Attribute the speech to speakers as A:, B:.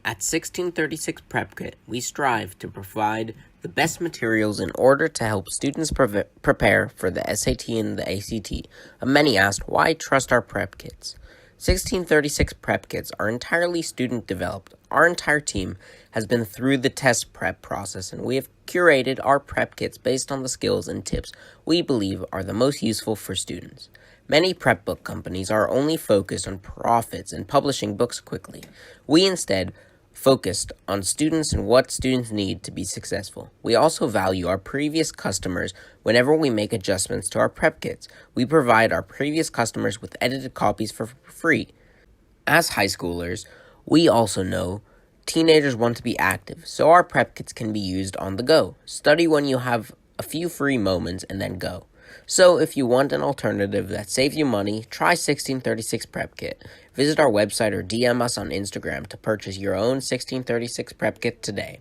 A: At 1636 Prep Kit, we strive to provide the best materials in order to help students prepare for the SAT and the ACT. Many asked, why trust our prep kits? 1636 Prep Kits are entirely student developed. Our entire team has been through the test prep process, and we have curated our prep kits based on the skills and tips we believe are the most useful for students. Many prep book companies are only focused on profits and publishing books quickly. We instead focused on students and what students need to be successful. We also value our previous customers whenever we make adjustments to our prep kits. We provide our previous customers with edited copies for free. As high schoolers, we also know teenagers want to be active, so our prep kits can be used on the go. Study when you have a few free moments and then go. So if you want an alternative that saves you money, try 1636 Prep Kit. Visit our website or DM us on Instagram to purchase your own 1636 Prep Kit today.